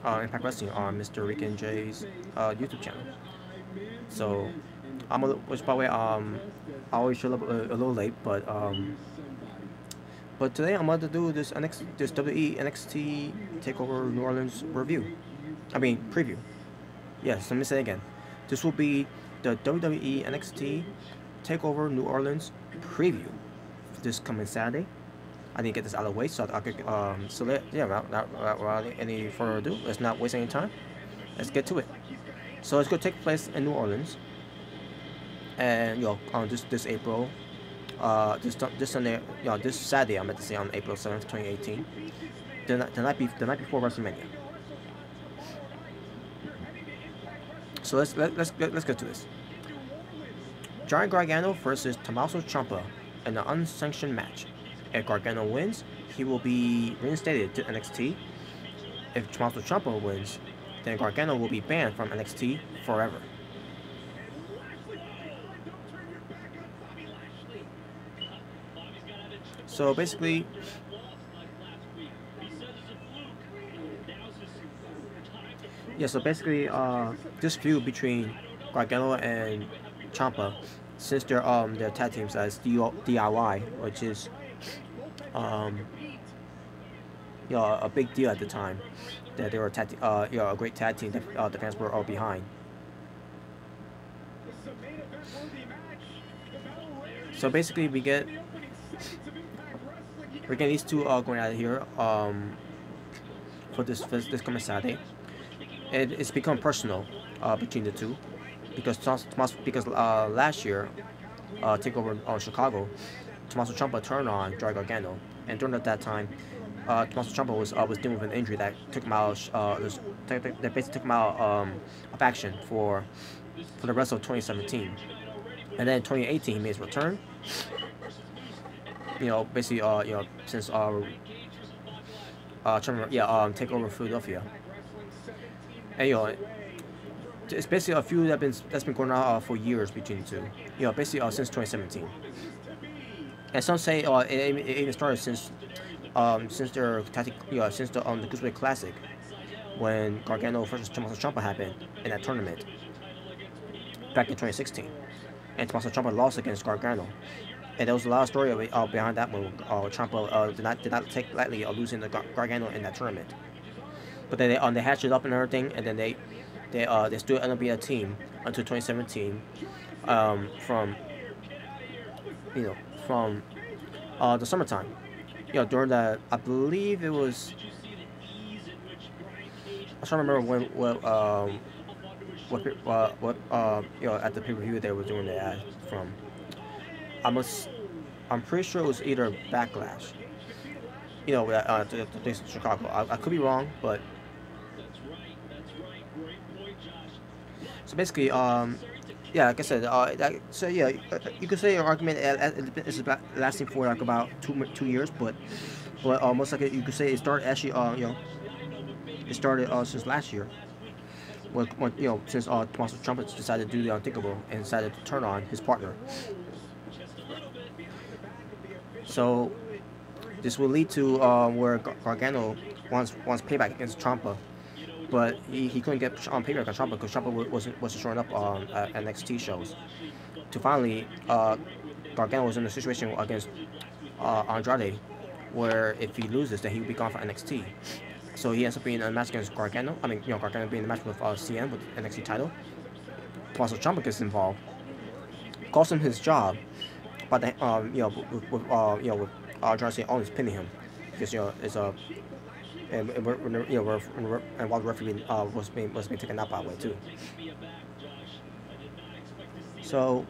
Impact Wrestling on Mr. Rick and Jay's YouTube channel. So which by the way, I always show up a little late, but today I'm going to do this WWE NXT Takeover New Orleans review. I mean preview. Yes, let me say it again. This will be the WWE NXT Takeover New Orleans preview for this coming Saturday. I need to get this out of the way so I could without any further ado, let's not waste any time. Let's get to it. So it's going to take place in New Orleans, and on this April, this Sunday, this Saturday, I meant to say, on April 7th, 2018, the night before WrestleMania. So let's get to this. Giant Gargano versus Tomasso Ciampa in an unsanctioned match. If Gargano wins, he will be reinstated to NXT. If Tomasso Ciampa wins, then Gargano will be banned from NXT forever. So basically, this feud between Gargano and Ciampa, since they're tag teams as DIY, which is a big deal at the time, that they were a great tag team that the fans were all behind. So basically, we get these two going out of here for this coming Saturday. It's become personal between the two because last year Takeover on Chicago, Tomasso Ciampa turned on Giant Gargano, and during that time, Tomasso Ciampa was dealing with an injury that took him out. That basically took him out of action for the rest of 2017, and then in 2018 he made his return. Basically, since Takeover Philadelphia, and it's basically a feud that's been going on for years between the two. Basically since 2017. And some say it even started since their tactic, since the Cruiserweight Classic, when Gargano versus Tomasso Ciampa happened in that tournament back in 2016, and Tomasso Ciampa lost against Gargano, and there was a lot of story behind that one. Ciampa did not take lightly losing the Gargano in that tournament, but then they hatched it up and everything, and then they still ended up being a team until 2017, from the summertime. During that, I believe it was. I'm trying to remember what at the pay-per-view they were doing the ad from. I'm pretty sure it was either Backlash. The place in Chicago. I could be wrong, but so basically, like I said, you could say your argument is lasting for like about 2 years, but most likely you could say it started actually, it started since last year, since Tomasso Ciampa decided to do the unthinkable and decided to turn on his partner. So this will lead to where Gargano wants payback against Ciampa. But he couldn't get payback on Ciampa because Ciampa wasn't showing up on NXT shows. To finally, Gargano was in a situation against Andrade, where if he loses, then he will be gone for NXT. So he ends up being in a match against Gargano. Gargano being in a match with Cien with the NXT title. Also, Ciampa gets involved, costs him his job, but with Andrade always pinning him because it's a. And while the referee was being taken out by the way too. So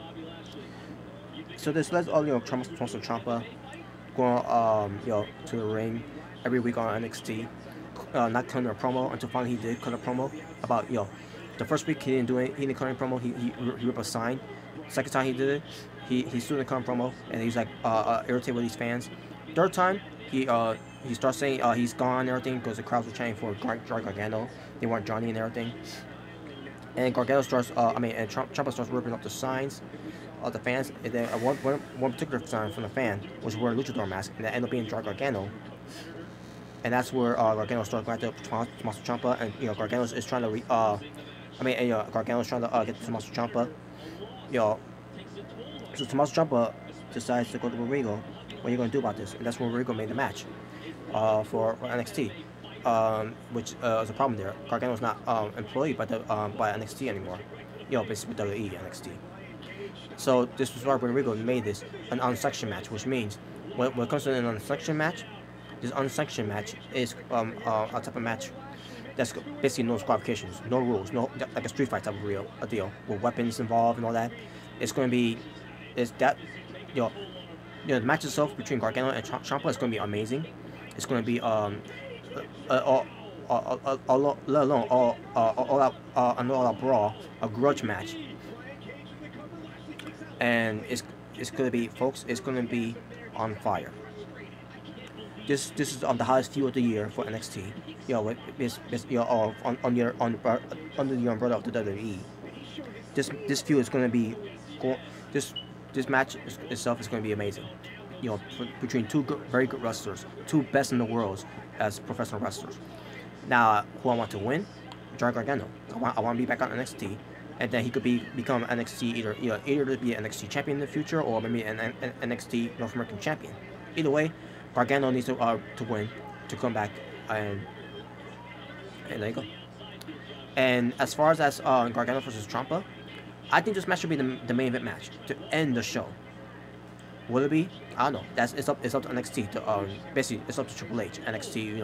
this lets Tomasso Ciampa going to the ring every week on NXT, not cutting a promo until finally he did cut a promo about the first week he didn't do it. He didn't cut a promo. He ripped a sign. Second time he did it, he still didn't cut a promo, and he's like irritated with these fans. Third time he starts saying he's gone and everything because the crowds were chanting for Gargano. They want Johnny and everything. And Gargano starts, and Ciampa starts ripping up the signs of the fans. And then one particular sign from the fan was wearing a luchador mask, and that ended up being Gargano. and that's where Gargano starts going after Tomasso Ciampa, and Gargano is trying to Gargano's trying to get Tomasso Ciampa. So Tomasso Ciampa decides to go to Rodrigo. What are you going to do about this? And that's when Rodrigo made the match for NXT, which is a problem there. Gargano's not employed by NXT anymore. Basically WWE NXT. So this was why Rodrigo made this an unsanctioned match, which means when it comes to an unsanctioned match, this unsanctioned match is a type of match that's basically no qualifications, no rules, no like a street fight type of a deal with weapons involved and all that. It's going to be, the match itself between Gargano and Ciampa is going to be amazing. It's going to be an all-out brawl, a grudge match, and it's going to be, folks, it's going to be on fire. This is the highest feud of the year for NXT. Under the umbrella of the WWE. This feud is going to be this match itself is going to be amazing. Between two very good wrestlers, two best in the world as professional wrestlers. Now, who I want to win? Gargano. I want to be back on NXT, and then he could become NXT either to be an NXT champion in the future, or maybe an NXT North American champion. Either way, Gargano needs to win to come back, and there you go. And as far as Gargano versus Ciampa, I think this match should be the main event match to end the show. Will it be? I don't know. It's up to NXT to basically it's up to Triple H, NXT,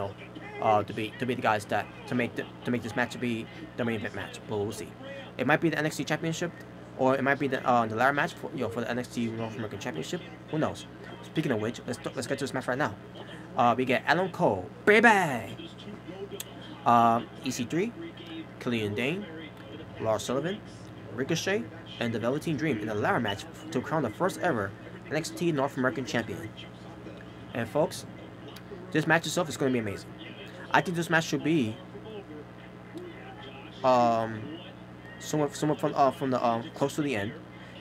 to be the guys that to make this match to be the main event match. But we'll see. It might be the NXT Championship, or it might be the ladder match for for the NXT North American Championship. Who knows? Speaking of which, let's get to this match right now. We get Adam Cole, baby. EC3, Killian Dain, Lars Sullivan, Ricochet, and the Velveteen Dream in a ladder match to crown the first ever NXT North American Champion. And folks, this match itself is going to be amazing. I think this match should be somewhat from the close to the end,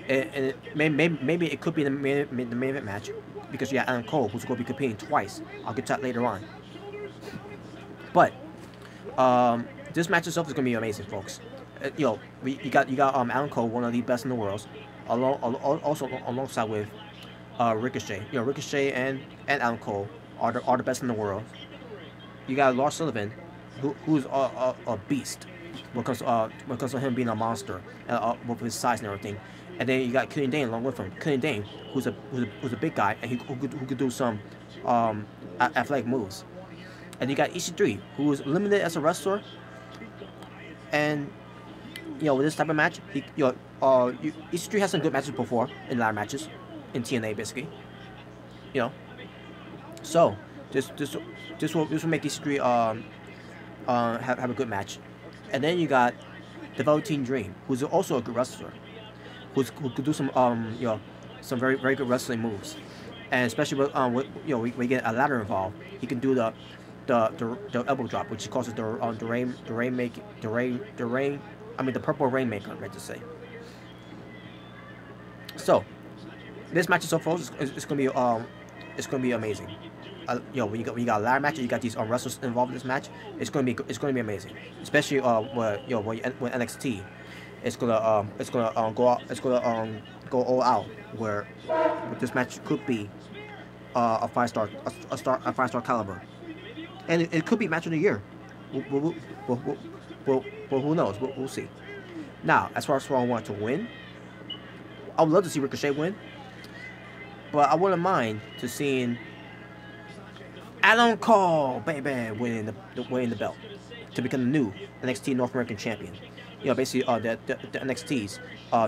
and maybe it could be the main event match, because you got Adam Cole, who's going to be competing twice. I'll get to that later on. But this match itself is going to be amazing, folks. You got Adam Cole, one of the best in the world, also alongside with Ricochet. Ricochet and Adam Cole are the best in the world. You got Lars Sullivan, who's a beast when it comes to him being a monster, with his size and everything. And then you got Killian Dain along with him. Killian Dain, who's a big guy, and who could do some athletic moves. And you got EC3, who is limited as a wrestler. And with this type of match, EC3 has some good matches before in ladder matches, in TNA basically. So this will make EC3 have a good match. And then you got the Velveteen Dream, who's also a good wrestler, who could do some some very good wrestling moves, and especially with we get a ladder involved, he can do the elbow drop, which causes the purple rainmaker, I meant to say. So this match itself, folks, it's gonna be amazing. When you got a ladder match, you got these wrestlers involved in this match. It's gonna be amazing, especially when NXT, it's gonna go all out. Where this match could be a 5-star caliber, and it could be match of the year. Well, who knows? We'll see. Now, as far as who I want to win, I would love to see Ricochet win, but I wouldn't mind to seeing Adam Cole, baby, winning the belt to become the new NXT North American champion. Basically, the NXT's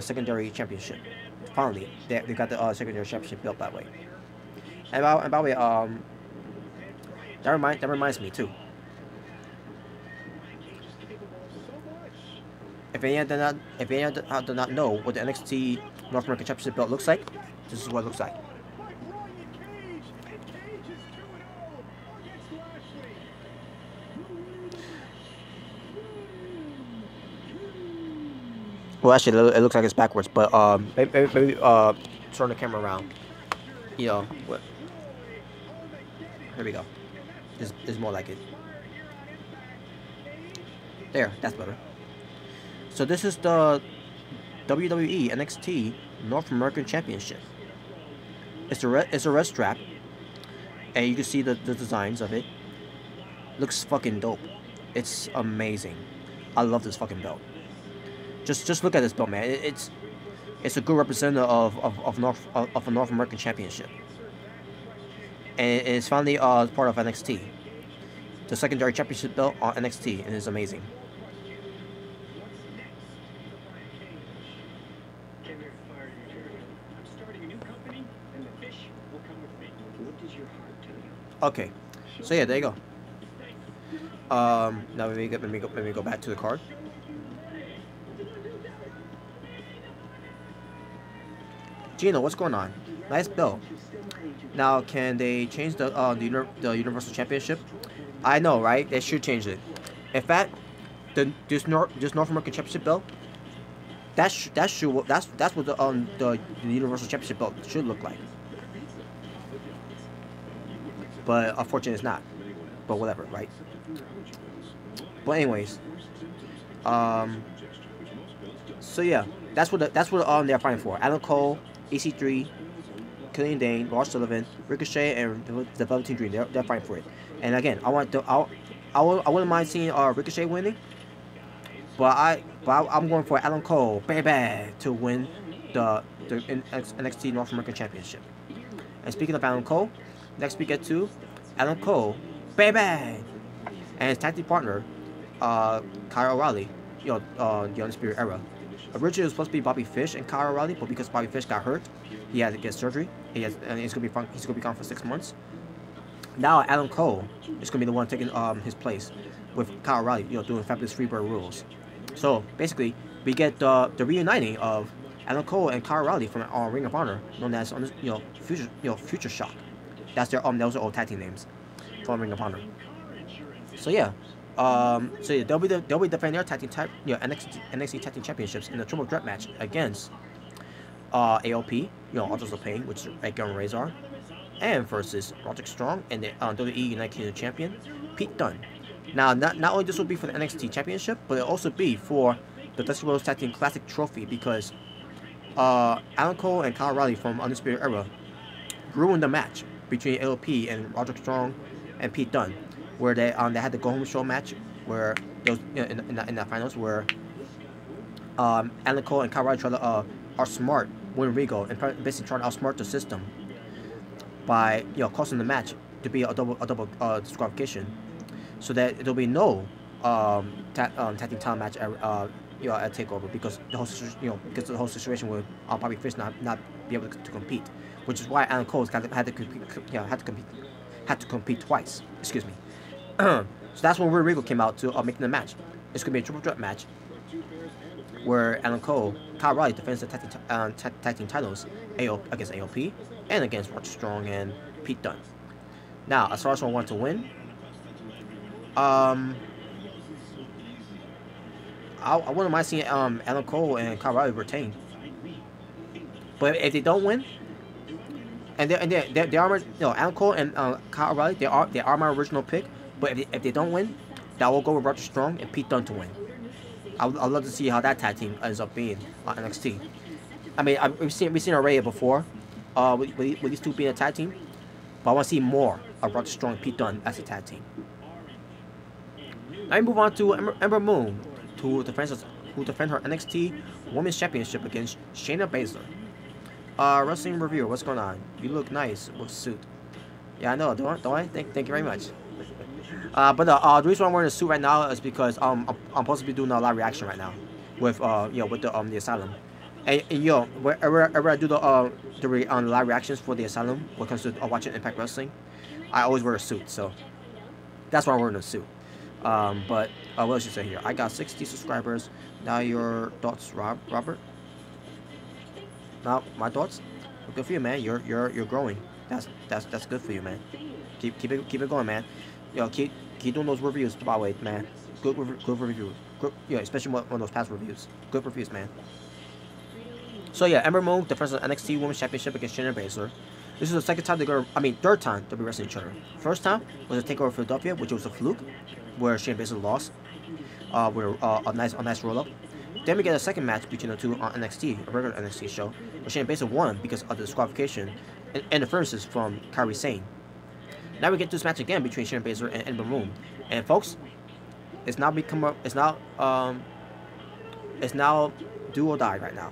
secondary championship. Finally, they got the secondary championship belt that way. And by the way, that reminds me too. If any of you do not know what the NXT North American Championship belt looks like, this is what it looks like. Well, actually, it looks like it's backwards, but maybe turn the camera around. What? Here we go. is more like it. There, that's better. So this is the WWE NXT North American Championship. It's a red strap, and you can see the designs of it. Looks fucking dope. It's amazing. I love this fucking belt. Just look at this belt, man. It's a good representative of a North American Championship, and it's finally part of NXT. The secondary championship belt on NXT, and it's amazing. Okay, so yeah, there you go. Now let me go back to the card. Gino, what's going on? Nice belt. Now, can they change the Universal Championship? I know, right? They should change it. In fact, this North American Championship belt, that's what the Universal Championship belt should look like. But unfortunately, it's not. But whatever, right? But anyways, so yeah, that's what they're fighting for. Adam Cole, EC3, Killian, Dain, Lars, Sullivan, Ricochet, and the Velveteen Dream. They're fighting for it. And again, I wouldn't mind seeing Ricochet winning, but I'm going for Adam Cole, baby, to win the NXT North American Championship. And speaking of Adam Cole, next we get to Adam Cole, baby, and his tag team partner, Kyle O'Reilly, the Undisputed Era. Originally, it was supposed to be Bobby Fish and Kyle O'Reilly, but because Bobby Fish got hurt, he had to get surgery. And he's gonna be gone for 6 months. Now Adam Cole is gonna be the one taking his place with Kyle O'Reilly, doing Fabulous Freebird rules. So basically, we get the reuniting of Adam Cole and Kyle O'Reilly from Ring of Honor, known as Future Shock. That's those are old tag team names from Ring of Honor. So yeah. So yeah, they'll be defending their tag team NXT tag team championships in a triple threat match against AOP, Autos of Pain, which is Edgar and Razor, and versus Roderick Strong and the WWE United Kingdom champion Pete Dunne. Now, not only this will be for the NXT championship, but it'll also be for the Dusty Rhodes Tag Team Classic trophy, because Adam Cole and Kyle O'Reilly from Undisputed Era ruined the match between AOP and Roderick Strong and Pete Dunne, where they had the go home show match where there was in the finals where Adam Cole and Kyle O'Reilly tried to outsmart Win Regal and basically trying to outsmart the system by causing the match to be a double disqualification, so that there'll be no tag team title match at Takeover, because the whole situation with Bobby Fish not be able to compete, which is why Adam Cole had to compete twice. Excuse me. So that's when Wwe Regal came out to making the match. It's gonna be a triple threat match where Adam Cole, Kyle O'Reilly defends the tag team titles against AOP and against Roderick Strong and Pete Dunne. Now, as far as I want to win, I wouldn't mind seeing Adam Cole and Kyle O'Reilly retain. But if they don't win, and they are Adam Cole and Kyle O'Reilly, they are my original pick. But if they don't win, that will go with Roderick Strong and Pete Dunne to win. I'd love to see how that tag team ends up being on NXT. I mean, we've seen already before, with these two being a tag team, but I want to see more of Roderick Strong and Pete Dunne as a tag team. Now we move on to Ember Moon, who defend her NXT Women's Championship against Shayna Baszler. Wrestling reviewer, what's going on? You look nice with suit. Yeah, I know, don't I? Thank you very much. But the reason why I'm wearing a suit right now is because I'm supposed to be doing a live reaction right now with with the Asylum, and wherever I do the live reactions for the Asylum when it comes to watching Impact Wrestling, I always wear a suit, so that's why I'm wearing a suit. But what else you say here? I got 60 subscribers. Now your thoughts, Robert? Now my thoughts? Good for you, man. You're growing. That's good for you, man. Keep it going, man. Keep doing those reviews, by the way, man. Good reviews. Good, especially one of those past reviews. Good reviews, man. So yeah, Ember Moon defends the NXT Women's Championship against Shayna Baszler. This is the second time they're gonna, I mean, third time they'll be wrestling each other. First time was a Takeover Philadelphia, which was a fluke, where Shayna Baszler lost, with a nice roll up. Then we get a second match between the two on NXT, a regular NXT show, where Shayna Baszler won because of the disqualification and interferences from Cien. Now we get this match again between Shayna Baszler and Ember Moon, and folks, it's now do or die right now.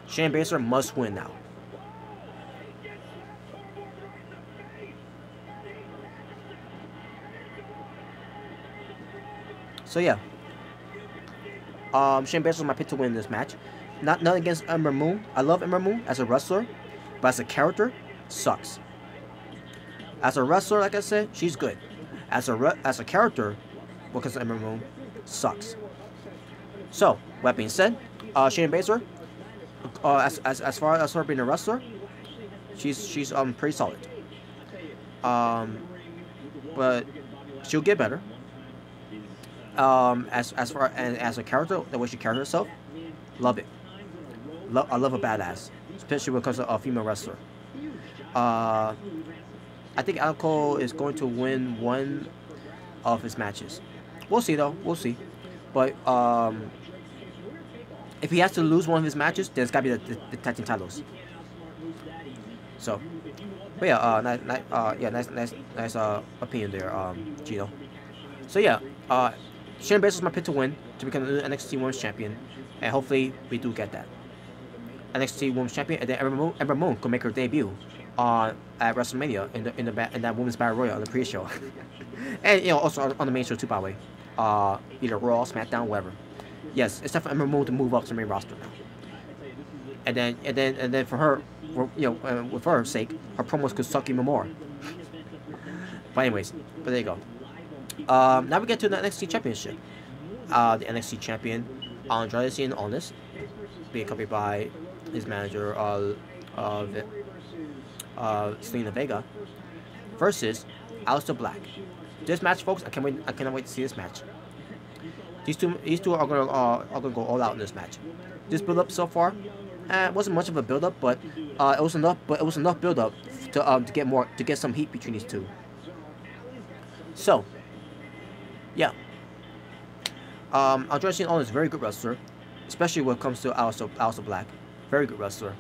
Shayna Baszler must win now. So yeah, Shayna Baszler is my pick to win this match. Not against Ember Moon. I love Ember Moon as a wrestler, but as a character, sucks. As a wrestler, like I said, she's good. As a character, because of Ember Moon, sucks. So, that being said, Shayna Baszler, as far as her being a wrestler, she's pretty solid. But she'll get better. As far as a character, the way she carries herself, love it. I love a badass, especially because of a female wrestler. I think Adam Cole is going to win one of his matches. We'll see though. We'll see. But if he has to lose one of his matches, then it's gotta be the tag team titles. So, but yeah, nice opinion there, Gino. So yeah, Shayna Baszler is my pick to win to become the NXT Women's Champion, and hopefully we do get that. NXT Women's Champion, and then Ember Moon could make her debut at WrestleMania in that Women's Battle Royal on the pre-show, and also on the main show too, by the way, either Raw, SmackDown, whatever. Yes, it's time for Ember Moon to move up to the main roster now. And then for her, with her sake, her promos could suck even more. But anyways, there you go. Now we get to the NXT Championship. The NXT Champion, Andrade Cien Almas, being accompanied by his manager, Zelina Vega, versus Aleister Black. This match, folks, I cannot wait to see this match. These two are gonna go all out in this match. This build up so far, wasn't much of a build up, but it was enough. But it was enough build up to get some heat between these two. So, yeah. Andrade Cien Almas is a very good wrestler, especially when it comes to Aleister Black. Very good wrestler.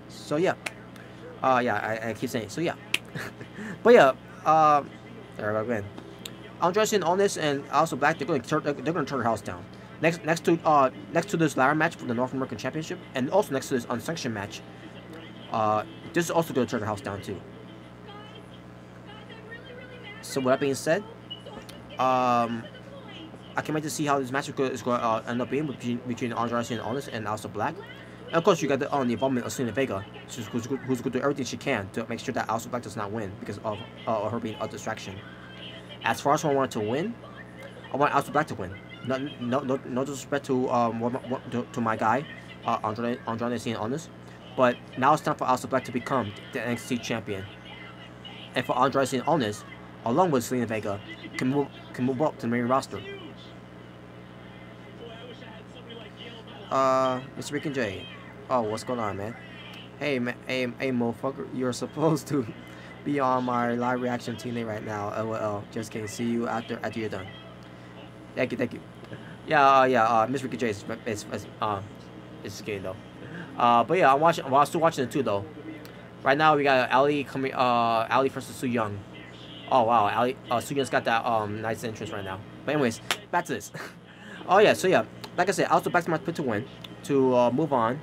So yeah, I keep saying so yeah, but yeah, there I go again. Andrade Cien Almas and Aleister Black, they're gonna turn the house down. Next to this ladder match for the North American Championship, and also next to this unsanctioned match, this is also gonna turn the house down too. So with that being said, I can't wait to see how this match is going to end up being between Andrade Cien Almas and Aleister Black. And of course, you got the involvement of Zelina Vega, who's going to do everything she can to make sure that Aleister Black does not win because of her being a distraction. As far as I want to win, I want Aleister Black to win. No disrespect to my guy, Andrade Cien Almas, but now it's time for Aleister Black to become the NXT champion, and for Andrade Cien Almas, along with Zelina Vega, can move up to the main roster. Mr. Rick and Jay. Oh, what's going on, man? Hey, hey, motherfucker, you're supposed to be on my live reaction TNA right now. LOL. Just kidding. See you after you're done. Thank you. Yeah, Mr. Rick and Jay is kidding though. But yeah, I'm still watching it too though. Right now we got Ali coming. Ali versus Su Yung. Oh wow, Ali. Su Young's got that nice entrance right now. But anyways, back to this. Oh yeah, so yeah, like I said, Aleister Black's my pick to win, to move on,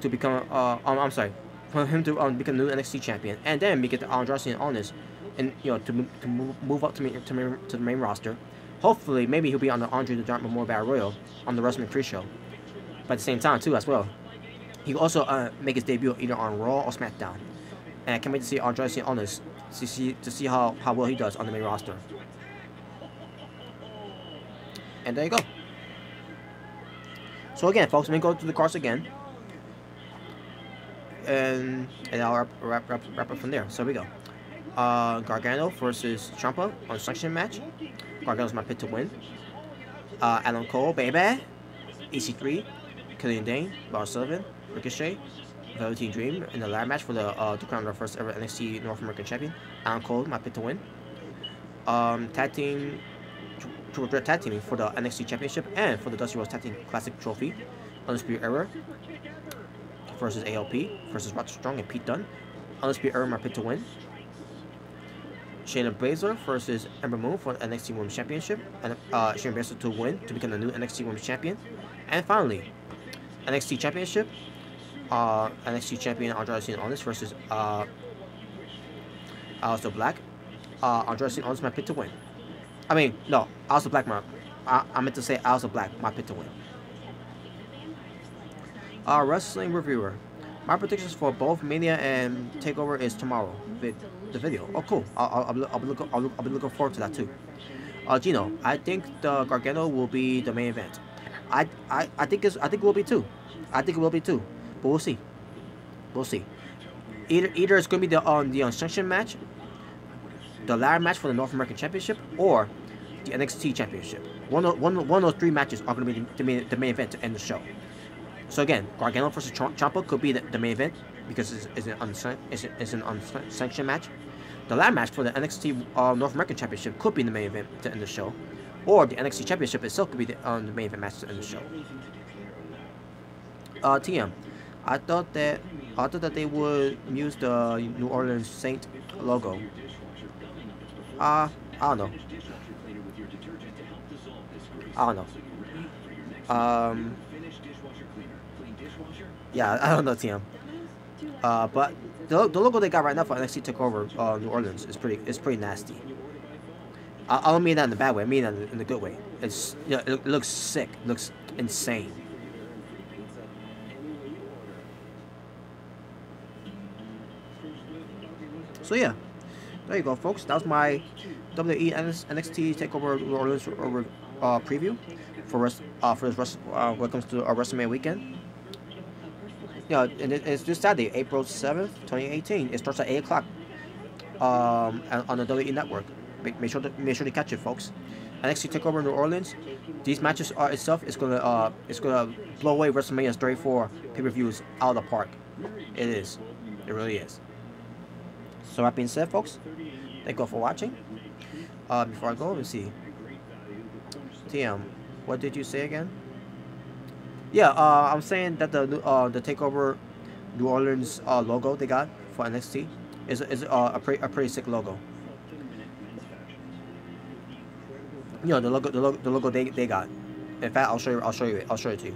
to become I'm sorry, for him to become the new NXT champion, and then we get the Andrade Cien Almas, and to move up to the main roster. Hopefully, maybe he'll be on the Andre the Giant Memorial Battle Royal on the WrestleMania pre-show. But at the same time too, as well, he will also make his debut either on Raw or SmackDown. And I can't wait to see Andrade Cien Almas to see how well he does on the main roster. And there you go. So again, folks, let me go through the cards again, and I'll wrap up from there. So here we go. Gargano versus Ciampa on sanction match. Gargano's my pick to win. Adam Cole, baby. EC3, Killian Dain, Lars Sullivan, Ricochet, Velveteen Dream in the ladder match for the to crown the first ever NXT North American champion. Adam Cole, my pick to win. Tag team tag teaming for the NXT Championship and for the Dusty Rhodes Tag Team Classic Trophy. Undisputed Era versus ALP versus Roderick Strong and Pete Dunne. Undisputed Era, my pick to win. Shayna Baszler versus Ember Moon for the NXT Women's Championship, and Shayna Baszler to win to become the new NXT Women's Champion. And finally, NXT Championship, NXT Champion Andrade Cien versus Aleister Black. Andrade Cien is my pick to win. I mean, no, Aleister Black. I meant to say Aleister Black, my pick to win. Wrestling reviewer. My predictions for both Mania and Takeover is tomorrow. The video. Oh, cool. I'll be looking forward to that too. Gino, I think the Gargano will be the main event. I think it will be too. I think it will be too. But we'll see. We'll see. Either it's gonna be the unsanctioned match, the ladder match for the North American Championship, or the NXT Championship. One of those three matches are gonna be the main event to end the show. So again, Gargano versus Ciampa could be the main event because it's an unsanctioned match. The ladder match for the NXT North American Championship could be the main event to end the show, or the NXT Championship itself could be the main event match to end the show. TM, I thought that they would use the New Orleans Saint logo. I don't know. Yeah, I don't know, TM. But the logo they got right now for NXT Takeover New Orleans is pretty nasty. I don't mean that in the bad way. I mean that in the good way. It looks sick. It looks insane. So yeah, there you go, folks. That was my WWE NXT Takeover New Orleans preview for this when it comes to our WrestleMania weekend. Yeah, and it's this Saturday, April 7th, 2018. It starts at 8 o'clock on the WWE Network. Make sure to catch it, folks. NXT Takeover New Orleans. These matches itself is gonna blow away WrestleMania 34 pay-per-views out of the park. It is. It really is. So that being said, folks, thank you all for watching. Before I go, let me see. TM, what did you say again? Yeah, I'm saying that the Takeover New Orleans logo they got for NXT is a pretty sick logo. You know, the logo they got. In fact, I'll show it to you.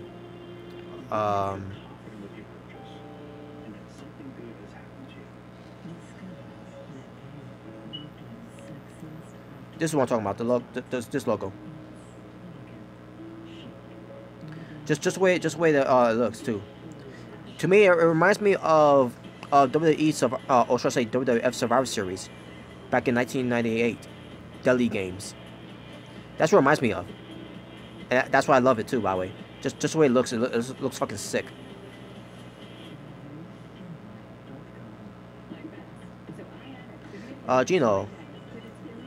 This is what I'm talking about. This logo. Just the way that it looks too. To me, it reminds me of WWE's or should I say WWF Survivor Series back in 1998, Deli Games. That's what it reminds me of. And that's why I love it too, by the way. Just the way it looks looks fucking sick. Gino,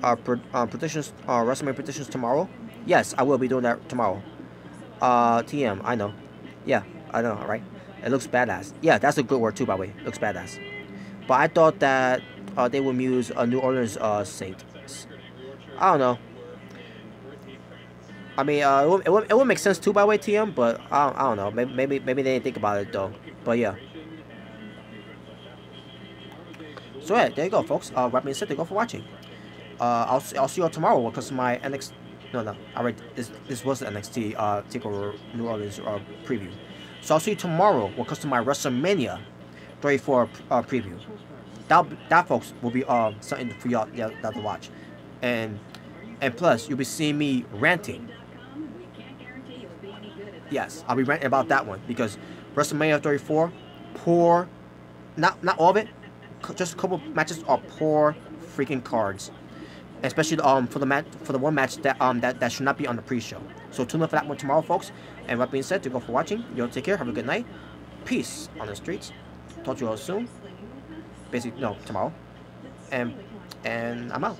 predictions, WrestleMania predictions tomorrow? Yes, I will be doing that tomorrow. TM, I know. Yeah, I know, right? It looks badass. Yeah, that's a good word too, by the way. It looks badass. But I thought that they would use a New Orleans Saint. I don't know. I mean, it would make sense too, by the way, TM. But I don't know. Maybe they didn't think about it though. But yeah. So yeah, there you go, folks. That being said, thank you all for watching. I'll see you all tomorrow because my NXT. No. Alright, this was the NXT Takeover New Orleans preview. So I'll see you tomorrow when it comes to my WrestleMania 34 preview. That folks will be something for y'all to watch, and plus you'll be seeing me ranting. Yes, I'll be ranting about that one because WrestleMania 34, poor, not all of it, just a couple matches are poor freaking cards. Especially for the one match that should not be on the pre-show. So tune in for that one tomorrow, folks. And that being said, thank you all for watching. Y'all take care. Have a good night. Peace on the streets. Talk to you all soon. Basically, no, tomorrow. And I'm out.